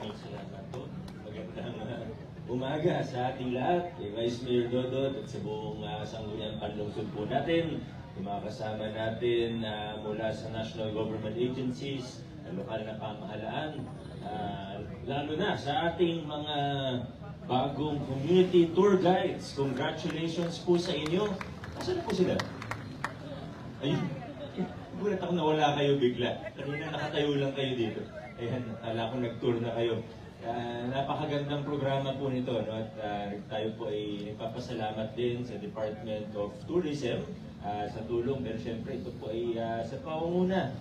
Maraming salamat po. Magandang umaga sa ating lahat, kay Vice Mayor Dodot at sa buong sangguniang panlungsod po natin, yung mga kasama natin mula sa national government agencies, lokal na pamahalaan, lalo na sa ating mga bagong community tour guides. Congratulations po sa inyo. Asan na po sila? Ayun. Gulat ako nawala kayo bigla. Kanina nakatayo lang kayo dito. Ayan, akala ko nag-tour na kayo. Napakagandang programa po nito, no? At tayo po ay nagpapasalamat din sa Department of Tourism sa tulong. Pero siyempre ito po ay sa pangunguna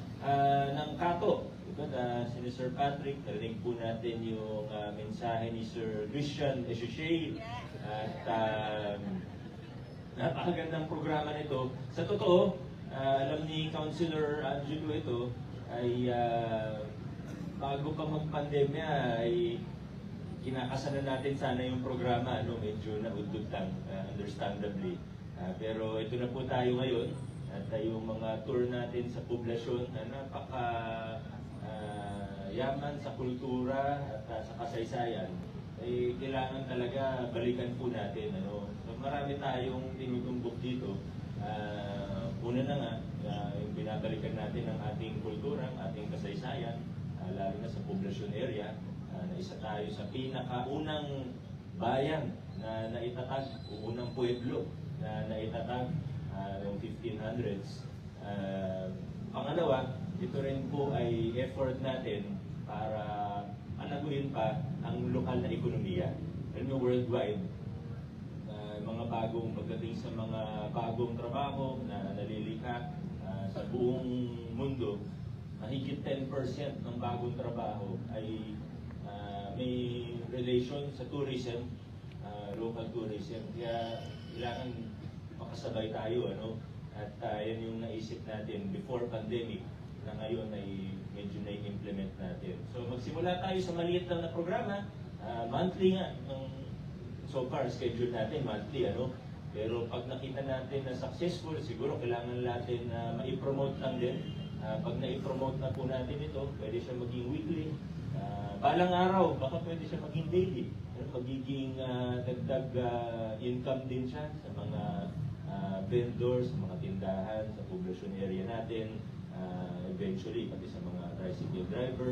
ng Kato. Ito si Sir Patrick, narinig po natin yung mensahe ni Sir Christian Echeche. At napakagandang programa nito. Sa totoo, alam ni Councilor Angelo ito ay bago pa mag-pandemya ay kinakasalan natin sana yung programa, no? Medyo naudlot lang, understandably. Pero ito na po tayo ngayon at yung mga tour natin sa poblasyon na napaka yaman sa kultura at sa kasaysayan ay kailangan talaga balikan po natin, ano? So marami tayong tinutumbok dito. Una na nga, yung binabalikan natin ang ating kultura, ang ating kasaysayan, lalo na sa poblasyon area, na isa tayo sa pinakaunang bayan na naitatag, unang pueblo na naitatag noong 1500s. Pangalawa, ito rin po ay effort natin para panaguhin pa ang lokal na ekonomiya. Alam mo, worldwide, mga bagong pagdating sa mga bagong trabaho na nalilikha sa buong mundo, mahigit 10% ng bagong trabaho ay may relation sa tourism, local tourism. Kaya kailangan makasabay tayo, ano? At yan yung naisip natin before pandemic na ngayon ay medyo na-implement natin. So magsimula tayo sa maliit lang na programa, monthly nga, so far, schedule natin monthly, ano? Pero pag nakita natin na successful, siguro kailangan natin na ma-promote lang din. Pag na-promote na po natin ito, pwede siya maging weekly. Balang araw, baka pwede siya maging daily. Magiging dagdag income din siya sa mga vendors, sa mga tindahan, sa poblasyon area natin. Eventually, pati sa mga tricycle driver,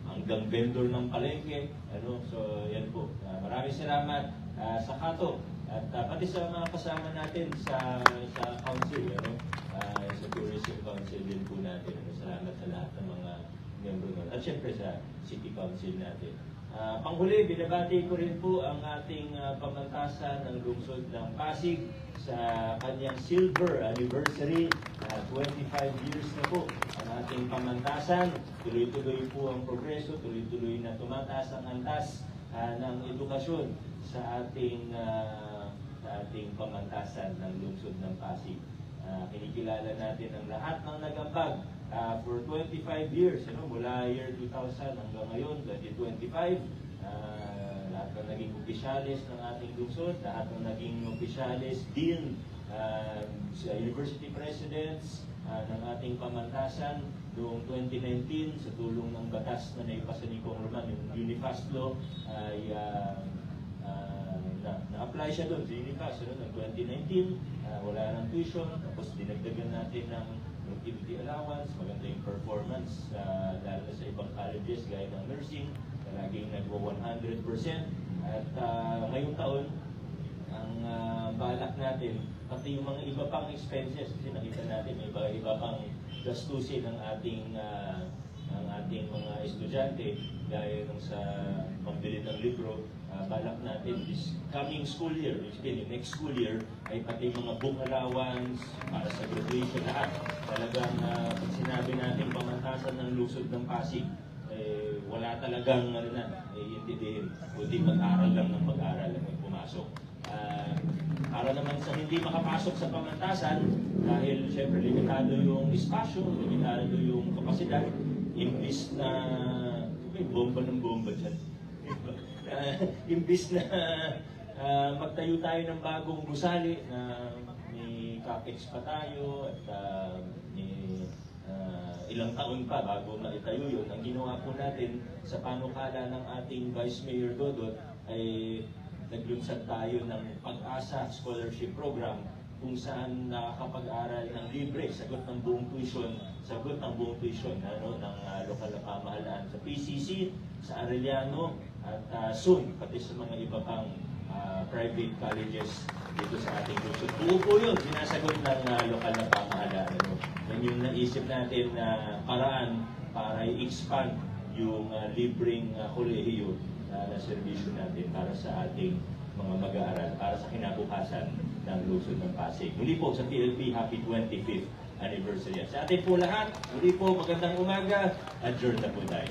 hanggang vendor ng palengke, ano? So yan po. Maraming salamat sa Kato at pati sa mga kasama natin sa council, ano? Sa Tourism Council din po natin. Ano? Salamat sa lahat ng mga membro nun. At syempre sa City Council natin. Panghuli, binabati ko rin po ang ating pamantasan ng lungsod ng Pasig sa kanyang silver anniversary. 25 years na po ang ating pamantasan. Tuloy-tuloy po ang progreso, tuloy-tuloy na tumataas ang antas ng edukasyon sa ating pamantasan ng lungsod ng Pasig. Kinikilala natin ang lahat ng nagambag for 25 years, mula year 2000 hanggang ngayon, 2025. Lahat ng naging opisyalis ng ating lungsod, lahat ng naging opisyalis, dean, sa university presidents ng ating pamantasan noong 2019 sa tulong ng batas na naipasa ni Congressman, yung Unifast Law, ay na-apply siya doon sa Unifast noong 2019. Wala ng tuition, tapos dinagdagan natin ng activity allowance, maganda yung performance, lalo na sa ibang colleges gaya ng nursing, na laging nagwa 100%. At ngayong taon, ang balak natin, pati yung mga iba pang expenses, kasi nakita natin may iba pang gastusin ng ating mga estudyante, gaya nung sa pambili ng libro. Balak natin this coming school year, which is yung next school year, ay pati mga book allowance para sa graduation lahat. Talagang pag sinabi natin pamantasan ng lungsod ng Pasig, wala talagang iintindihin, kundi mag-aral lang ng mag-aral ang pumasok. Para naman sa hindi makapasok sa pamantasan, dahil siyempre limitado yung espasyo, limitado yung kapasidad, imbis na may bomba ng bomba dyan. Imbis na magtayo tayo ng bagong gusali na may capex pa tayo at ilang taon pa bago maitayo yun. Ang ginawa po natin sa panukala ng ating Vice Mayor Dodot ay naglunsad tayo ng Pag-asa Scholarship Program kung saan nakakapag-aral ng libre, sagot ng buong tuition ng lokal na pamahalaan sa PCC, sa Arellano, at soon, pati sa mga iba pang private colleges dito sa ating lungsod. Buo po yun, sinasagot ng lokal na pamahalaan. Yan yung naisip natin na paraan para i-expand yung libreng kolehiyo na serbisyo natin para sa ating mga mag-aaral, para sa kinabukasan ng lungsod ng Pasig. Muli po sa PLP, happy 25th anniversary. Sa atin po lahat, muli po magandang umaga, adjourn na po tayo.